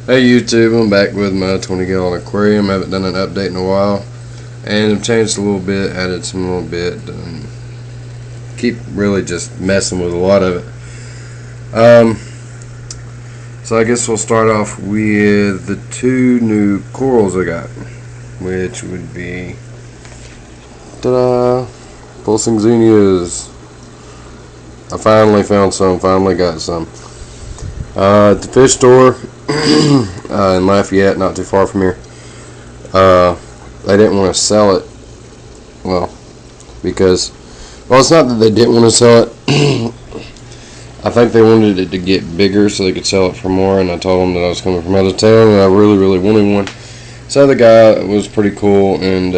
Hey YouTube, I'm back with my 20-gallon aquarium. I haven't done an update in a while, and I've changed a little bit, added some little bit, and keep really just messing with a lot of it. So I guess we'll start off with the two new corals I got, which would be ta-da, pulsing zinnias. I finally found some, finally got some. At the fish store in Lafayette, not too far from here. They didn't want to sell it. Because it's not that they didn't want to sell it. I think they wanted it to get bigger so they could sell it for more, and I told them that I was coming from out of town and I really, really wanted one. So the guy was pretty cool, and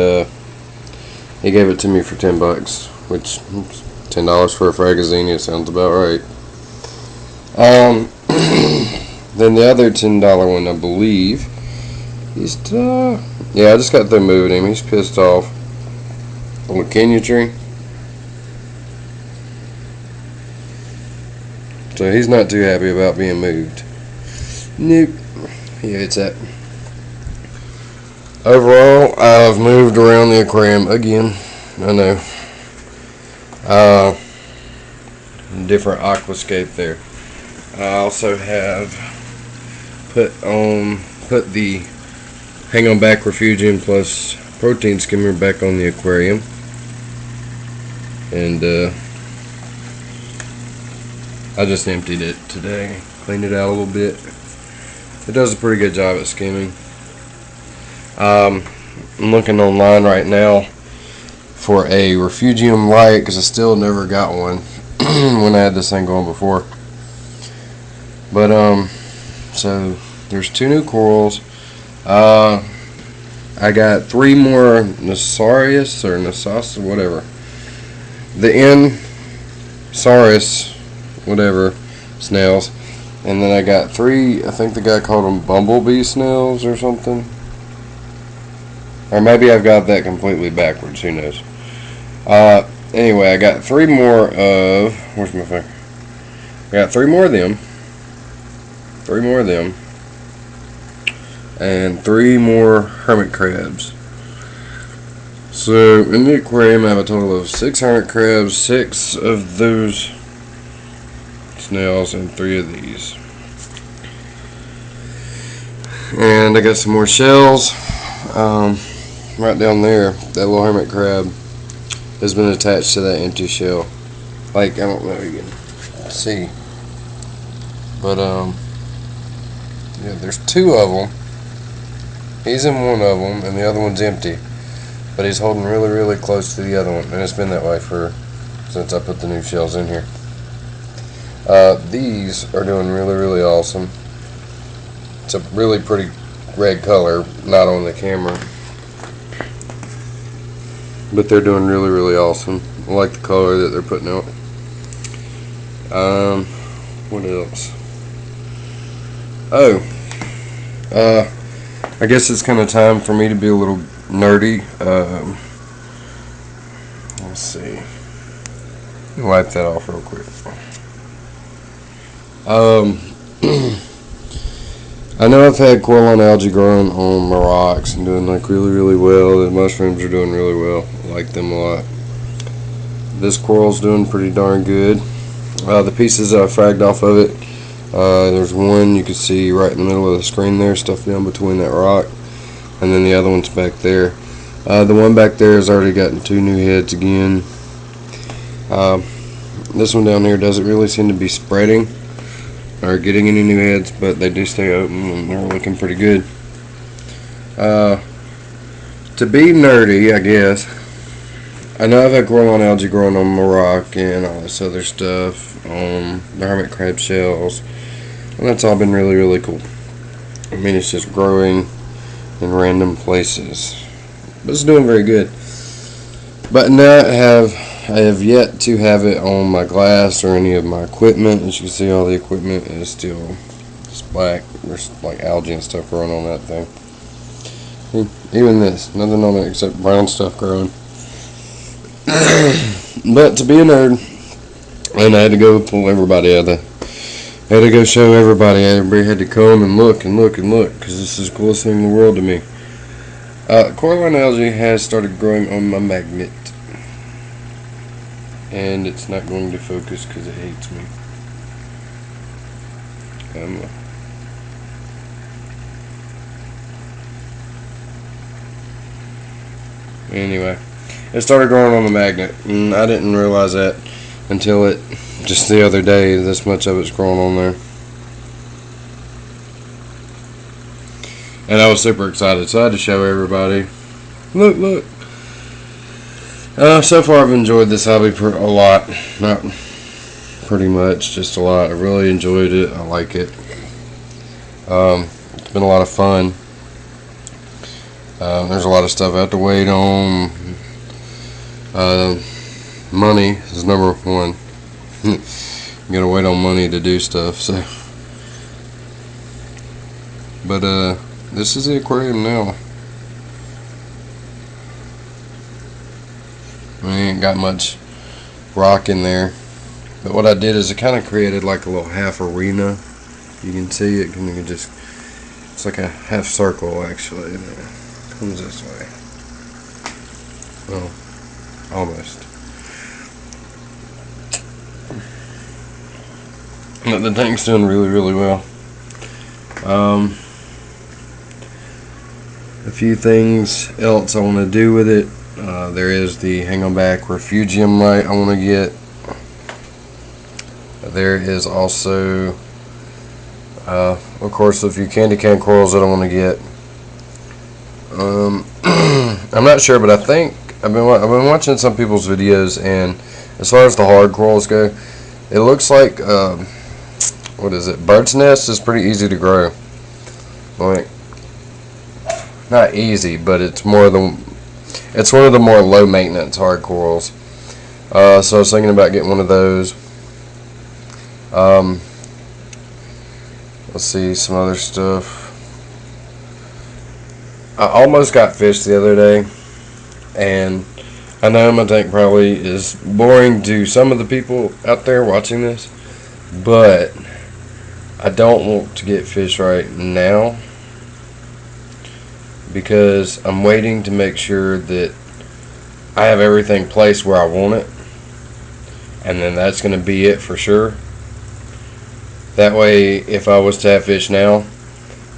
he gave it to me for $10, which $10 for a fragazine sounds about right. Then the other $10 one, I believe, he's I just got through moving him. He's pissed off on the Kenya tree, so he's not too happy about being moved. Nope. Yeah, it's that. Overall, I've moved around the aquarium again. I know. Different aquascape there. I also have put the hang on back refugium plus protein skimmer back on the aquarium, and I just emptied it today, cleaned it out a little bit. It does a pretty good job at skimming. I'm looking online right now for a refugium light because I still never got one when I had this thing going before. But so there's two new corals. I got three more Nasarius or Nasas, whatever. The Saurus, whatever, snails. And then I got three, I think the guy called them bumblebee snails or something. Or maybe I've got that completely backwards, who knows. Anyway, I got three more of, where's my finger? I got three more of them. And three more hermit crabs. So in the aquarium I have a total of 6 hermit crabs, 6 of those snails, and 3 of these. And I got some more shells. Right down there, that little hermit crab has been attached to that empty shell. Like, I don't know if you can see, but yeah, there's 2 of them. He's in one of them, and the other one's empty. But he's holding really, really close to the other one, and it's been that way since I put the new shells in here. These are doing really, really awesome. It's a really pretty red color, not on the camera, but they're doing really, really awesome. I like the color that they're putting out. What else? I guess it's kind of time for me to be a little nerdy. Let's see. Wipe that off real quick. I know I've had coralline algae growing on my rocks and doing like really, really well. The mushrooms are doing really well. I like them a lot. This coral's doing pretty darn good. The pieces that I fragged off of it, there's one you can see right in the middle of the screen there, stuffed down between that rock, and then the other one's back there. The one back there has already gotten 2 new heads again. This one down here doesn't really seem to be spreading or getting any new heads, but they do stay open and they're looking pretty good. To be nerdy, I guess, I know I've had coralline algae growing on my rock and all this other stuff on the hermit crab shells, and that's all been really, really cool. I mean, it's just growing in random places, but it's doing very good. But now I have yet to have it on my glass or any of my equipment. As you can see, all the equipment is still just black. There's like algae and stuff growing on that thing. Even this, nothing on it except brown stuff growing. But to be a nerd, and I had to go pull everybody out of the Had to go show everybody. Everybody had to come and look and look and look because this is the coolest thing in the world to me. Coralline algae has started growing on my magnet, and it's not going to focus because it hates me. Anyway, it started growing on the magnet, and I didn't realize that until just the other day. This much of it's growing on there, and I was super excited, so I had to show everybody. Look, look. So far I've enjoyed this hobby a lot. Not pretty much, just a lot. I really enjoyed it. I like it. It's been a lot of fun. There's a lot of stuff I have to wait on. Money is number one. You gotta wait on money to do stuff. So, but this is the aquarium now. I ain't got much rock in there, but what I did is I kind of created like a little half arena. You can see it. It's like a half circle actually. Comes this way. Well, almost. But the tank's doing really, really well. A few things else I want to do with it. There is the hang on back refugium light I want to get. There is also, of course, a few candy cane corals that I want to get. I'm not sure, but I think I've been watching some people's videos, and as far as the hard corals go, it looks like what is it? Bird's nest is pretty easy to grow. Like, not easy, but it's one of the more low maintenance hard corals. So I was thinking about getting one of those. Let's see some other stuff. I almost got fish the other day, and I know my tank probably is boring to some of the people out there watching this, but I don't want to get fish right now because I'm waiting to make sure that I have everything placed where I want it, and then that's going to be it for sure. That way, if I was to have fish now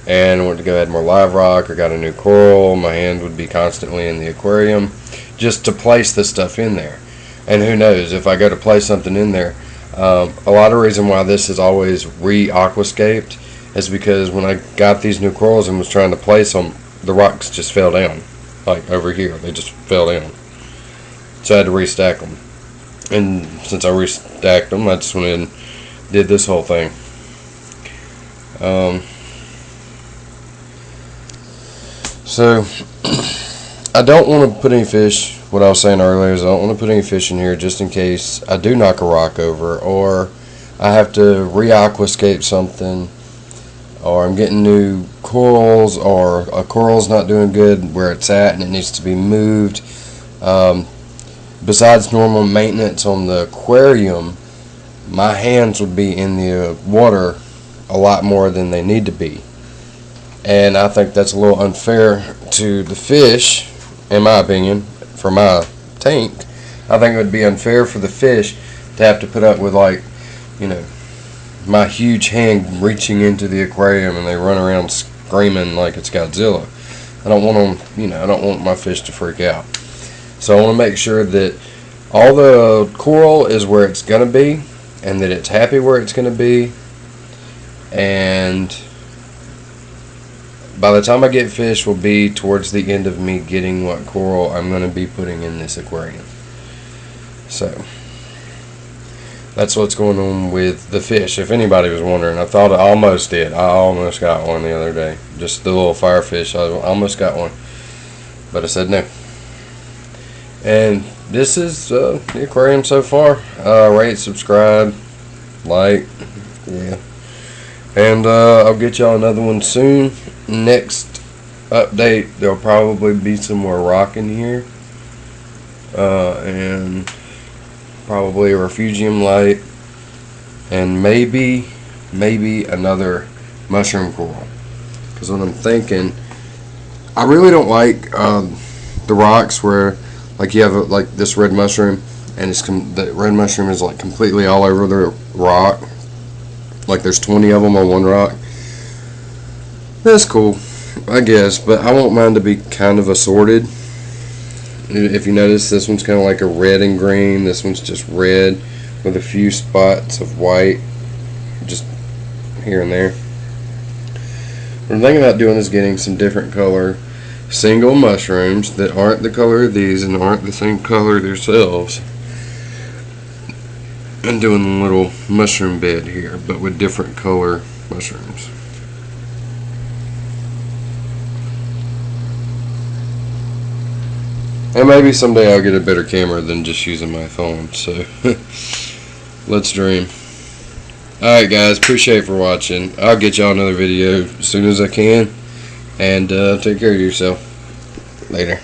and want to go add more live rock or got a new coral, my hand would be constantly in the aquarium just to place the stuff in there. And who knows, if I go to place something in there, a lot of reason why this is always re-aquascaped is because when I got these new corals and was trying to place them, the rocks just fell down. Like over here, they just fell down. So I had to restack them. And since I restacked them, I just went in and did this whole thing. So I don't want to put any fish, what I was saying earlier is I don't want to put any fish in here just in case I do knock a rock over, or I have to re-aquascape something, or I'm getting new corals, or a coral's not doing good where it's at and it needs to be moved. Besides normal maintenance on the aquarium, my hands would be in the water a lot more than they need to be. And I think that's a little unfair to the fish, in my opinion, for my tank. I think it would be unfair for the fish to have to put up with, like, you know, my huge hand reaching into the aquarium and they run around screaming like it's Godzilla. I don't want them, I don't want my fish to freak out. So I want to make sure that all the coral is where it's going to be and that it's happy where it's going to be. And by the time I get fish will be towards the end of me getting what coral I'm going to be putting in this aquarium. So that's what's going on with the fish, if anybody was wondering. I thought I almost did. I almost got one the other day. Just the little firefish. I almost got one. But I said no. And this is the aquarium so far. Rate, subscribe, like. Yeah. And I'll get y'all another one soon. Next update, there'll probably be some more rock in here. And probably a refugium light. And maybe maybe another mushroom coral. Because what I'm thinking, I really don't like the rocks where like you have like this red mushroom, and the red mushroom is like completely all over the rock. Like there's 20 of them on one rock. That's cool, I guess, but I want mine to be kind of assorted. If you notice, this one's kind of like a red and green. This one's just red with a few spots of white, just here and there. What I'm thinking about doing is getting some different color single mushrooms that aren't the color of these and aren't the same color themselves, and doing a little mushroom bed here, but with different color mushrooms. And maybe someday I'll get a better camera than just using my phone, so let's dream. Alright guys, appreciate for watching. I'll get y'all another video as soon as I can, and take care of yourself. Later.